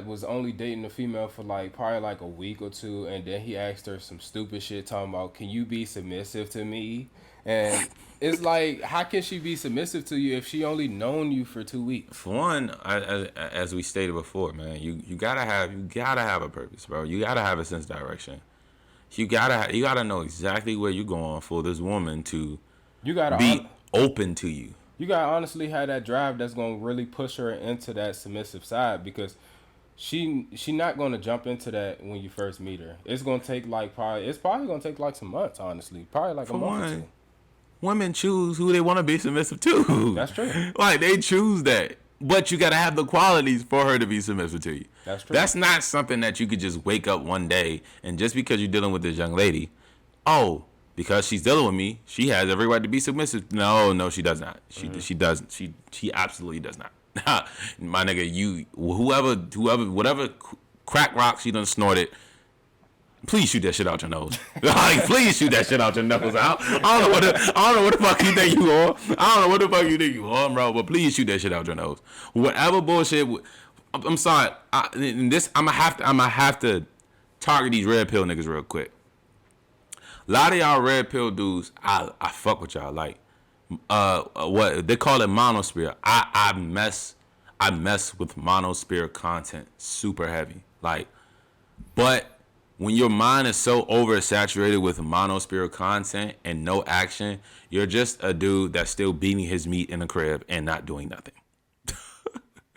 was only dating a female for like probably like a week or two, and then he asked her some stupid shit talking about, can you be submissive to me? And it's like, how can she be submissive to you if she only known you for 2 weeks? For one, as we stated before, man, you gotta have a purpose, bro. You gotta have a sense of direction. You gotta know exactly where you're going for this woman to be open to you. You gotta honestly have that drive that's gonna really push her into that submissive side, because she not gonna jump into that when you first meet her. It's gonna take it's probably gonna take like some months, honestly. Probably like a month or two. Women choose who they want to be submissive to. That's true. Like, they choose that. But you got to have the qualities for her to be submissive to you. That's true. That's not something that you could just wake up one day and just because you're dealing with this young lady, because she's dealing with me, she has every right to be submissive. No, she does not. She doesn't. She absolutely does not. My nigga, whatever crack rock she done snorted, please shoot that shit out your nose. Like, please shoot that shit out your nose. I don't know what the fuck you think you are. I don't know what the fuck you think you are, bro. But please shoot that shit out your nose. Whatever bullshit. I'm sorry. I'm gonna have to target these red pill niggas real quick. A lot of y'all red pill dudes, I fuck with y'all. Like, what they call it, monosphere. I mess with monosphere content super heavy. Like, but when your mind is so oversaturated with monosphere content and no action, you're just a dude that's still beating his meat in the crib and not doing nothing.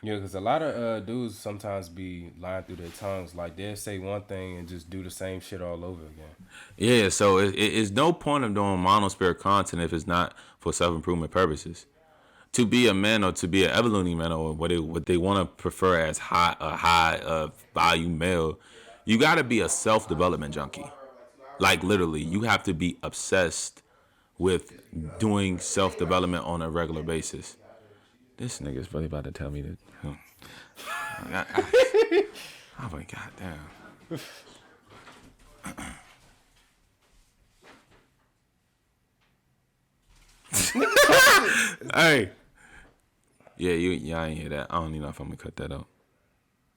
Yeah, because a lot of dudes sometimes be lying through their tongues. Like, they'll say one thing and just do the same shit all over again. Yeah, so it's no point of doing monosphere content if it's not for self-improvement purposes. To be a man or to be an evolutionary man or what they want to prefer as high value male, you got to be a self-development junkie. Like, literally, you have to be obsessed with doing self-development on a regular basis. This nigga's really about to tell me that. Oh my god, damn. Hey. Yeah, I ain't hear that. I don't even know if I'm gonna cut that out.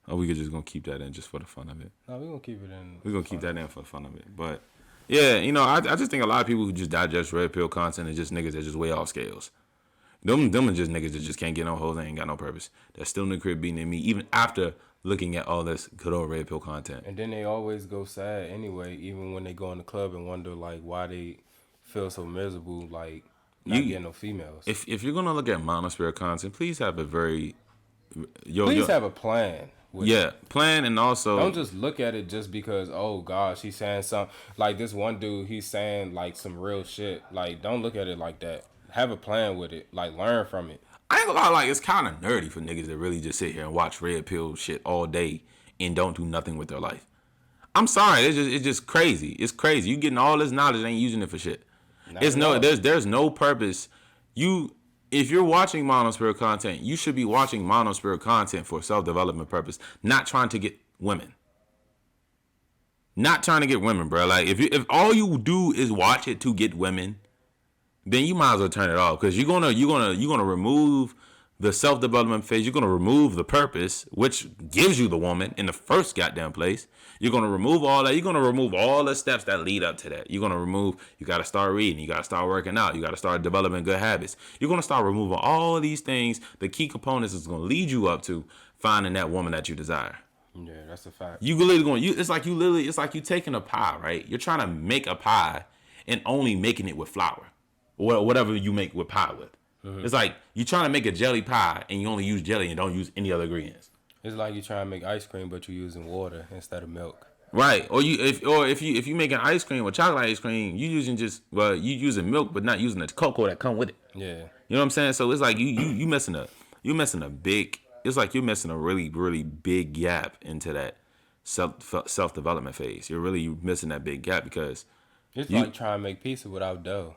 Or we could just gonna keep that in just for the fun of it. No, we're gonna keep it in. We're gonna keep that in for the fun of it. But yeah, I just think a lot of people who just digest red pill content are just niggas that just way off scales. Them are just niggas that just can't get no hoes. They ain't got no purpose. They're still in the crib beating at me, even after looking at all this good old red pill content. And then they always go sad anyway, even when they go in the club and wonder like why they feel so miserable, like not getting no females. If you're gonna look at monosphere content, please have a very have a plan. Plan, and also don't just look at it just because, oh gosh, he's saying something. Like this one dude, he's saying like some real shit. Like, don't look at it like that. Have a plan with it. Like, learn from it. I ain't gonna lie, like, it's kind of nerdy for niggas that really just sit here and watch red pill shit all day and don't do nothing with their life. I'm sorry, it's just crazy. It's crazy. You getting all this knowledge and ain't using it for shit. There's no purpose. If you're watching monosphere content, you should be watching monosphere content for self-development purpose, not trying to get women. Not trying to get women, bro. Like, if all you do is watch it to get women, then you might as well turn it off, because you're gonna remove the self-development phase. You're gonna remove the purpose, which gives you the woman in the first goddamn place. You're gonna remove all that. You're gonna remove all the steps that lead up to that. You're gonna remove. You gotta start reading. You gotta start working out. You gotta start developing good habits. You're gonna start removing all these things. The key components is gonna lead you up to finding that woman that you desire. Yeah, that's a fact. It's like you taking a pie, right? You're trying to make a pie and only making it with flour. Or whatever you make with pie with. Mm-hmm. It's like you trying to make a jelly pie and you only use jelly and don't use any other ingredients. It's like you trying to make ice cream but you're using water instead of milk. Right. Or if you making ice cream or chocolate ice cream, you using milk but not using the cocoa that come with it. Yeah. You know what I'm saying? So it's like you missing a big. It's like you're missing a really, really big gap into that self development phase. You're really missing that big gap because it's like trying to make pizza without dough.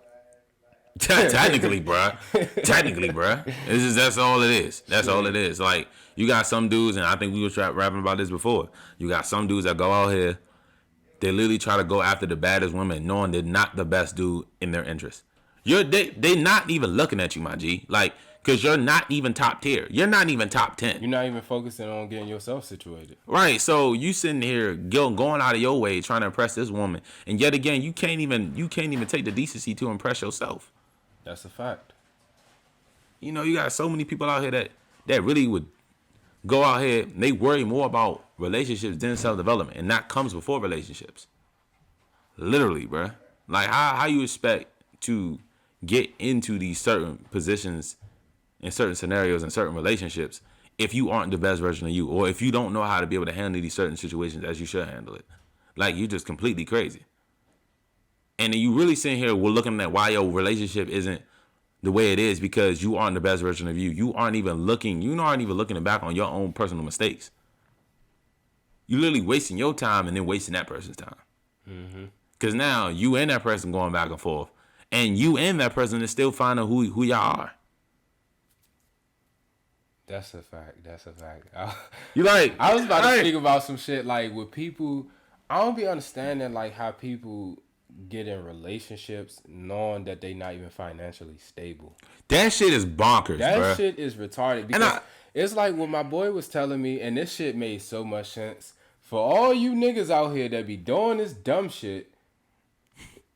Technically, bruh. That's all it is. That's all it is. Like, you got some dudes, and I think we was rapping about this before. You got some dudes that go out here, they literally try to go after the baddest women, knowing they're not the best dude in their interest. They not even looking at you, my G. Like, because you're not even top tier. You're not even top 10. You're not even focusing on getting yourself situated. Right. So you sitting here going out of your way trying to impress this woman, and yet again, you can't even take the decency to impress yourself. That's a fact. You got so many people out here that really would go out here and they worry more about relationships than self-development, and that comes before relationships. Literally, bruh. Like, how you expect to get into these certain positions in certain scenarios and certain relationships if you aren't the best version of you, or if you don't know how to be able to handle these certain situations as you should handle it. Like, you're just completely crazy. And then you really sitting here, we're looking at why your relationship isn't the way it is because you aren't the best version of you. You aren't even looking back on your own personal mistakes. You're literally wasting your time and then wasting that person's time. Because now you and that person going back and forth, and you and that person is still finding who y'all are. That's a fact. I was about to speak about some shit like with people. I don't be understanding like how people get in relationships knowing that they not even financially stable. That shit is bonkers, That shit is retarded. Because it's like what my boy was telling me, and this shit made so much sense For all you niggas out here that be doing this dumb shit,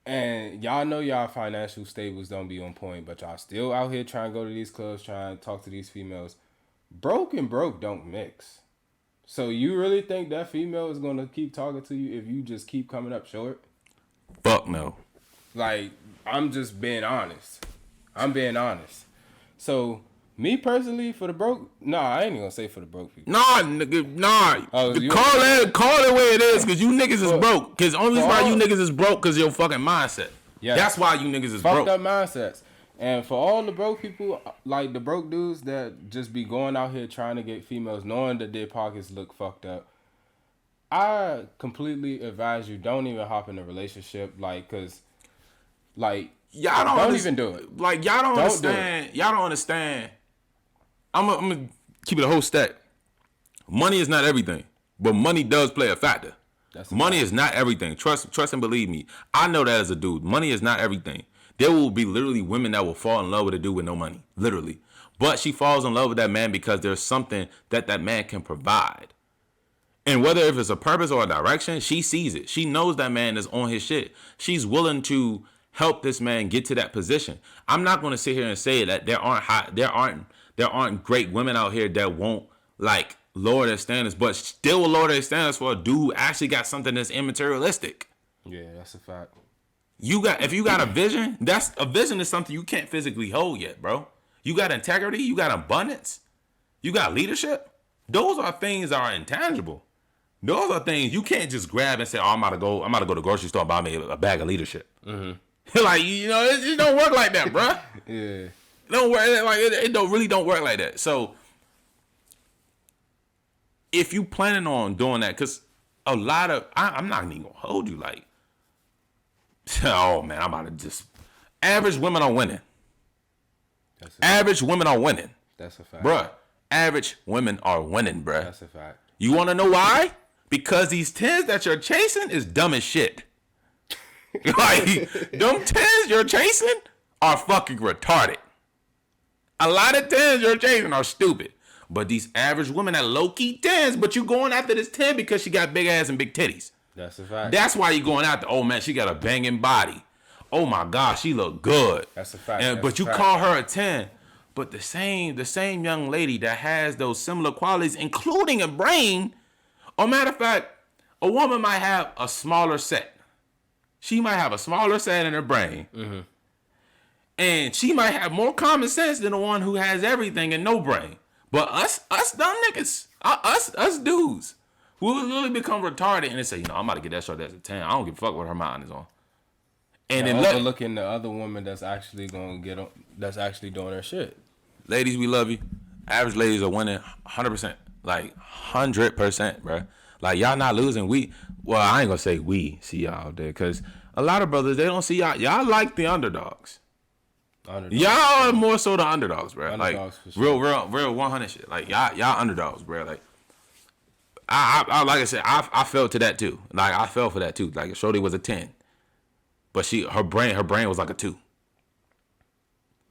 and y'all know y'all financial stables don't be on point, but y'all still out here trying to go to these clubs, trying to talk to these females. Broke and broke don't mix. So you really think that female is gonna keep talking to you if you just keep coming up short? Fuck no. Like, I'm just being honest. I'm being honest. So, me personally, for the broke, I ain't even gonna say for the broke people. Nah, nigga, nah. Oh, call it where it is, cause you niggas is broke. Cause only reason why you niggas is broke, cause your fucking mindset. Yeah, that's why you niggas is broke. Fucked up mindsets. And for all the broke people, like the broke dudes that just be going out here trying to get females, knowing that their pockets look fucked up, I completely advise you don't even hop in a relationship, like, cause, like, y'all don't even do it. Like, y'all don't understand. Y'all don't understand. I'm gonna keep it a whole stack. Money is not everything, but money does play a factor. Money is not everything. Trust and believe me. I know that as a dude. Money is not everything. There will be literally women that will fall in love with a dude with no money, literally. But she falls in love with that man because there's something that man can provide. And whether if it's a purpose or a direction, she sees it. She knows that man is on his shit. She's willing to help this man get to that position. I'm not going to sit here and say that there aren't great women out here that won't like lower their standards, but still will lower their standards for a dude who actually got something that's immaterialistic. Yeah, that's a fact. If you got a vision, a vision is something you can't physically hold yet, bro. You got integrity, you got abundance, you got leadership. Those are things that are intangible. Those are things you can't just grab and say, "Oh, I'm about to go to the grocery store and buy me a bag of leadership." Mm-hmm. Like, it don't work like that, bro. Yeah, don't work like it. Don't work like that. So, if you planning on doing that, because a lot of I'm not even gonna hold you like. Oh man, I'm about to just. Average women are winning. Average women are winning. That's a fact, bruh. Average women are winning, bruh. That's a fact. You want to know why? Because these 10s that you're chasing is dumb as shit. Like, them 10s you're chasing are fucking retarded. A lot of 10s you're chasing are stupid. But these average women that low-key 10s, but you going after this 10 because she got big ass and big titties. That's a fact. That's why you going after, oh man, she got a banging body. Oh my gosh, she look good. That's a fact. But you call her a 10. But the same young lady that has those similar qualities, including a brain, or matter of fact, a woman might have a smaller set. She might have a smaller set in her brain. Mm-hmm. And she might have more common sense than the one who has everything and no brain. But us dumb niggas, us dudes, we will literally become retarded and they say, I'm about to get that short as a 10. I don't give a fuck what her mind is on. And then overlooking the other woman that's actually that's actually doing her shit. Ladies, we love you. Average ladies are winning 100%. Like 100%, bro. Like y'all not losing. I ain't gonna say we see y'all out there, because a lot of brothers, they don't see y'all. Y'all like the underdogs. Y'all are more so the underdogs, bro. Underdogs, like sure. real 100 shit. Like y'all underdogs, bro. Like I like I said, I fell to that too. Like I fell for that too. Like Shorty was a 10, but her brain was like a 2.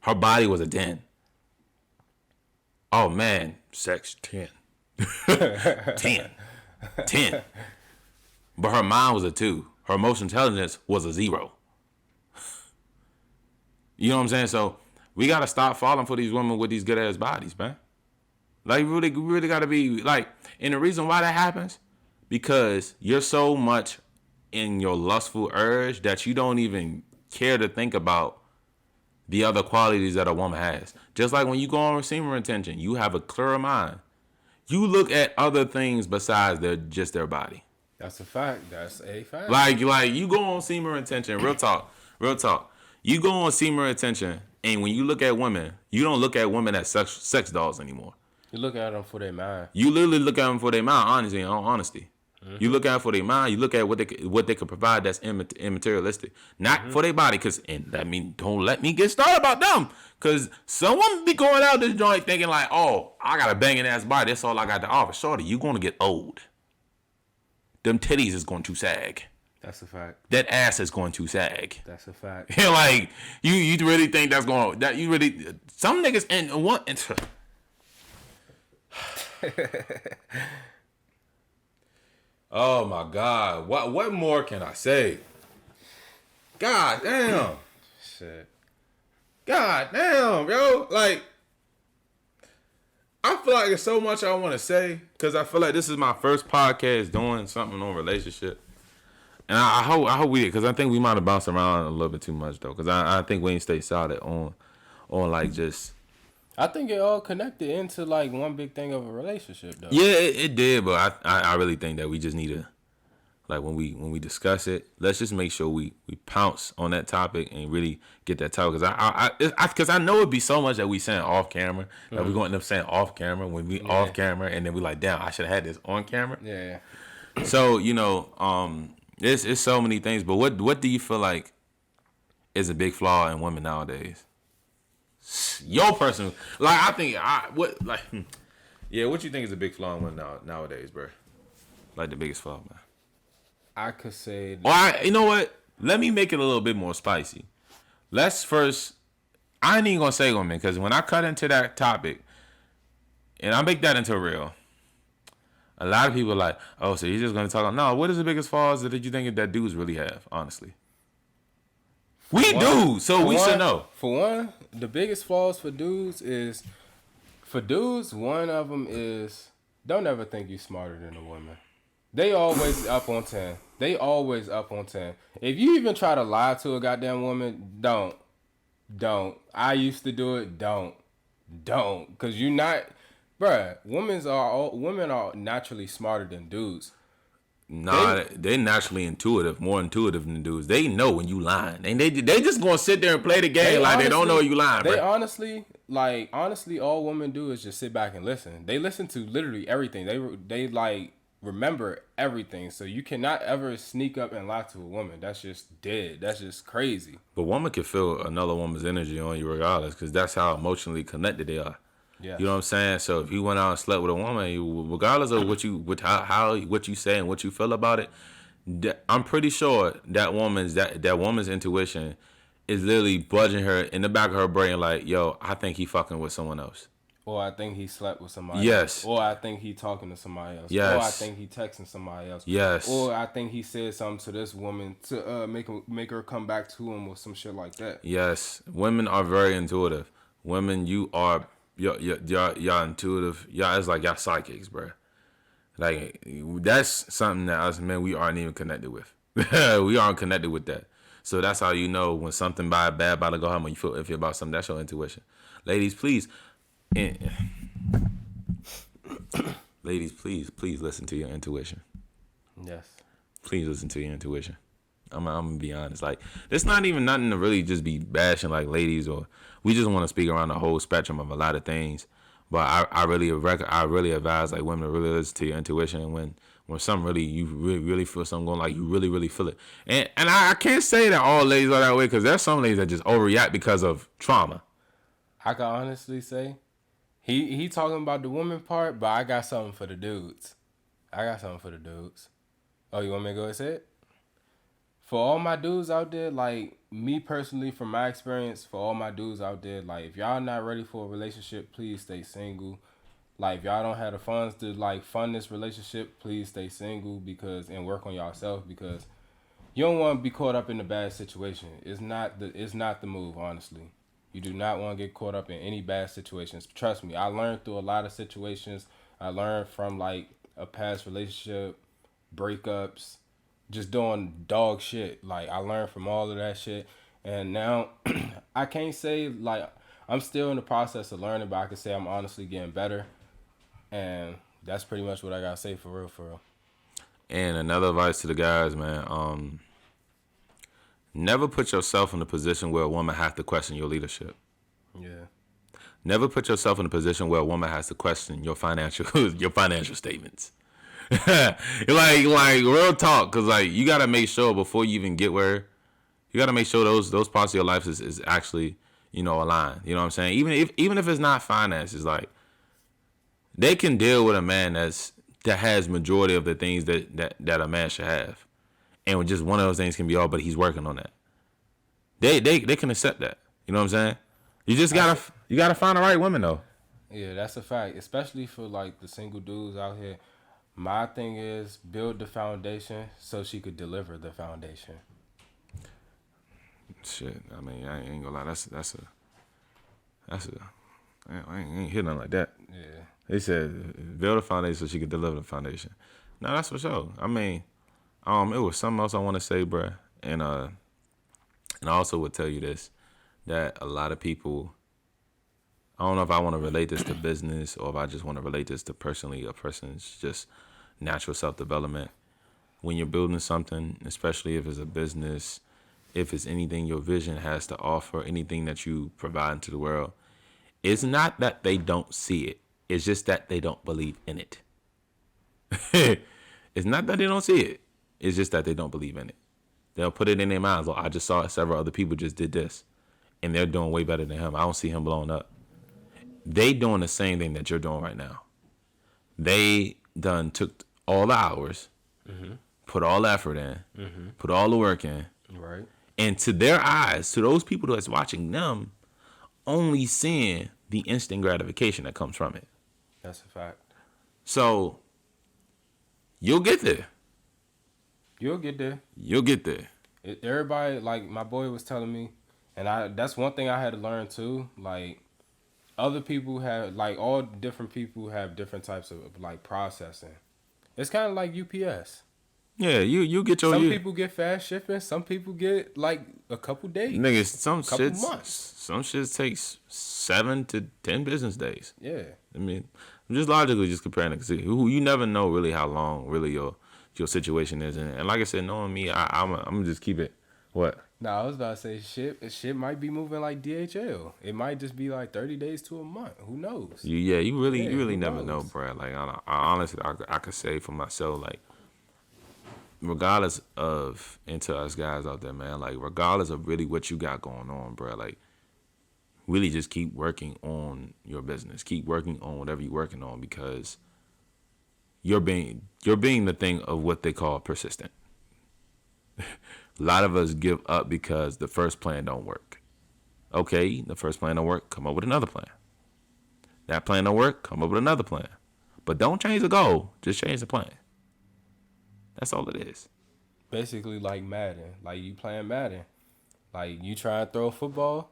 Her body was a 10. Oh man, sex 10. 10. But her mind was a 2. Her emotional intelligence was a 0. You know what I'm saying? So we gotta stop falling for these women with these good ass bodies, man. Like we really gotta be like, and the reason why that happens, because you're so much in your lustful urge that you don't even care to think about the other qualities that a woman has. Just like when you go on semen retention, you have a clearer mind. You look at other things besides just their body. That's a fact. That's a fact. Like you go on semen retention, real talk. You go on semen retention, and when you look at women, you don't look at women as sex dolls anymore. You look at them for their mind. You literally look at them for their mind, honesty. Mm-hmm. You look at them for their mind. You look at what they could provide that's immaterialistic, not for their body. Don't let me get started about them, because someone be going out this joint thinking like, oh, I got a banging ass body. That's all I got to offer. Shorty, you gonna get old. Them titties is going to sag. That's a fact. That ass is going to sag. That's a fact. Like you really think that's going that you really some niggas and one. Oh my God. What more can I say? God damn. Shit. God damn, yo. Like, I feel like there's so much I want to say because I feel like this is my first podcast doing something on relationship. And I hope we did, because I think we might have bounced around a little bit too much, though, because I think we ain't stay solid on like just. I think it all connected into like one big thing of a relationship, though. Yeah, it did, but I really think that we just need to, like, when we discuss it, let's just make sure we pounce on that topic and really get that topic, because I know it'd be so much that we saying off camera that we're going to end up saying off camera when we off camera, and then we like, damn, I should have had this on camera. Yeah. So it's so many things, but what do you feel like is a big flaw in women nowadays? Your personal, like, I think what you think is a big flaw in women nowadays, bro? Like the biggest flaw, man. I could say. You know what? Let me make it a little bit more spicy. Let's first. I ain't even gonna say women, because when I cut into that topic, and I make that into real, a lot of people are like, oh, so you're just gonna talk. No, what is the biggest flaws that you think that dudes really have? Honestly, we do. So we should know. For one, the biggest flaws for dudes is, one of them is, don't ever think you smarter than a woman. They always up on 10. They always up on 10. If you even try to lie to a goddamn woman, don't. I used to do it. Don't. Because you're not, bruh. Women are naturally smarter than dudes. Nah, they're naturally intuitive, more intuitive than dudes. They know when you lying, and they just gonna sit there and play the game like they don't know you lying. They bro. honestly, all women do is just sit back and listen. They listen to literally everything. They like remember everything. So you cannot ever sneak up and lie to a woman. That's just dead. That's just crazy. But woman can feel another woman's energy on you regardless, because that's how emotionally connected they are. Yeah. You know what I'm saying? So if you went out and slept with a woman, regardless of what you say and what you feel about it, I'm pretty sure that woman's intuition is literally budging her in the back of her brain like, yo, I think he fucking with someone else. Or I think he slept with somebody else. Or I think he talking to somebody else. Yes. Or I think he texting somebody else. Yes. Or I think he said something to this woman to make her come back to him or some shit like that. Yes. Women are very intuitive. Women, y'all intuitive. Y'all, it's like y'all psychics, bro. Like, that's something that us men, we aren't even connected with. We aren't connected with that. So that's how you know when something bad about to go home, when you feel iffy about something. That's your intuition. Ladies, please. Ladies, please listen to your intuition. Yes. Please listen to your intuition. I'm gonna be honest. Like, there's not even nothing to really just be bashing like ladies, or we just want to speak around the whole spectrum of a lot of things. But I really advise like women to really listen to your intuition, and when something you really feel something going, like you really feel it. And I can't say that all ladies are that way, because there's some ladies that just overreact because of trauma. I can honestly say, he talking about the woman part, but I got something for the dudes. Oh, you want me to go ahead and say it? For all my dudes out there, like me personally, from my experience, for all my dudes out there, like if y'all not ready for a relationship, please stay single. Like if y'all don't have the funds to like fund this relationship, please stay single and work on yourself, because you don't want to be caught up in a bad situation. It's not the move, honestly. You do not want to get caught up in any bad situations. Trust me, I learned through a lot of situations. I learned from like a past relationship, breakups, just doing dog shit. Like I learned from all of that shit, and now I can't say like I'm still in the process of learning, but I can say I'm honestly getting better, and that's pretty much what I gotta say for real. And another advice to the guys, man, never put yourself in a position where a woman has to question your leadership. Yeah. Never put yourself in a position where a woman has to question your financial statements. like real talk, because like you gotta make sure before you even get where, you gotta make sure those parts of your life is actually aligned. You know what I'm saying? Even if it's not finances, like they can deal with a man that has majority of the things that a man should have, and just one of those things can be all, but he's working on that. They can accept that. You know what I'm saying? You just gotta find the right women though. Yeah, that's a fact, especially for like the single dudes out here. My thing is build the foundation so she could deliver the foundation. Shit, I mean, I ain't gonna lie. I ain't hear nothing like that. Yeah. They said build a foundation so she could deliver the foundation. No, that's for sure. I mean, it was something else I want to say, bruh. And I also would tell you this, that a lot of people, I don't know if I want to relate this to business or if I just want to relate this to personally a person's just natural self-development. When you're building something, especially if it's a business, if it's anything your vision has to offer, anything that you provide to the world, it's not that they don't see it. It's just that they don't believe in it. It's not that they don't see it. It's just that they don't believe in it. They'll put it in their minds. Well, I just saw several other people just did this, and they're doing way better than him. I don't see him blowing up. They doing the same thing that you're doing right now. They done took all the hours, put all the effort in, put all the work in. Right. And to their eyes, to those people that's watching them, only seeing the instant gratification that comes from it. That's a fact. So, you'll get there. You'll get there. You'll get there. Everybody, like my boy was telling me, and that's one thing I had to learn too. Like, other people have, like, all different people have different types of, like, processing. It's kind of like UPS. Yeah, you get your... Some people get fast shipping. Some people get, like, a couple days. Niggas, some shit takes 7 to 10 business days. Yeah. I mean, I'm just logically just comparing it. You never know really how long really your situation is. And like I said, knowing me, I'm going to just keep it... What? Nah, I was about to say shit might be moving like DHL. It might just be like 30 days to a month. Who knows? You really never know, bro. Like, I honestly, I could say for myself, like, regardless of, and to us guys out there, man, like, regardless of really what you got going on, bro, like, really just keep working on your business. Keep working on whatever you're working on, because you're being the thing of what they call persistent. A lot of us give up because the first plan don't work. Okay, the first plan don't work, come up with another plan. That plan don't work, come up with another plan. But don't change the goal, just change the plan. That's all it is. Basically like Madden. Like, you playing Madden. Like, you try and throw a football,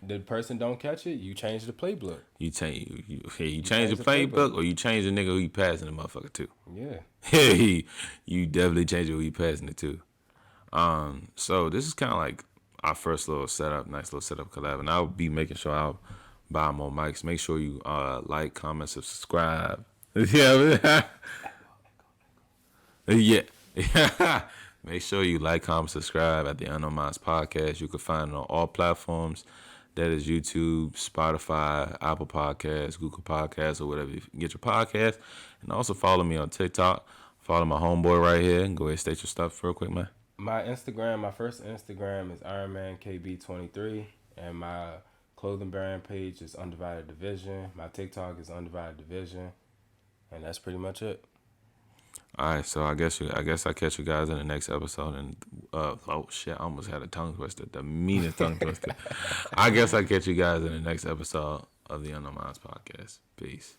the person don't catch it, you change the playbook. You change the playbook, or you change the nigga who you passing the motherfucker to. Yeah. You definitely change who you passing it to. So this is kind of like our first little setup, nice little setup collab, and I'll be making sure I'll buy more mics. Make sure you like, comment, subscribe. Yeah. Yeah. Make sure you like, comment, subscribe at the Unknown Minds Podcast. You can find it on all platforms. That is YouTube, Spotify, Apple Podcasts, Google Podcasts, or whatever you get your podcast. And also follow me on TikTok. Follow my homeboy right here. Go ahead and state your stuff real quick, man. My first Instagram is IronManKB23, and my clothing brand page is Undivided Division. My TikTok is Undivided Division, and that's pretty much it. All right, so I guess I catch you guys in the next episode. And oh shit, I almost had a tongue twister, the meanest tongue twister. I guess I catch you guys in the next episode of the Unknown Minds Podcast. Peace.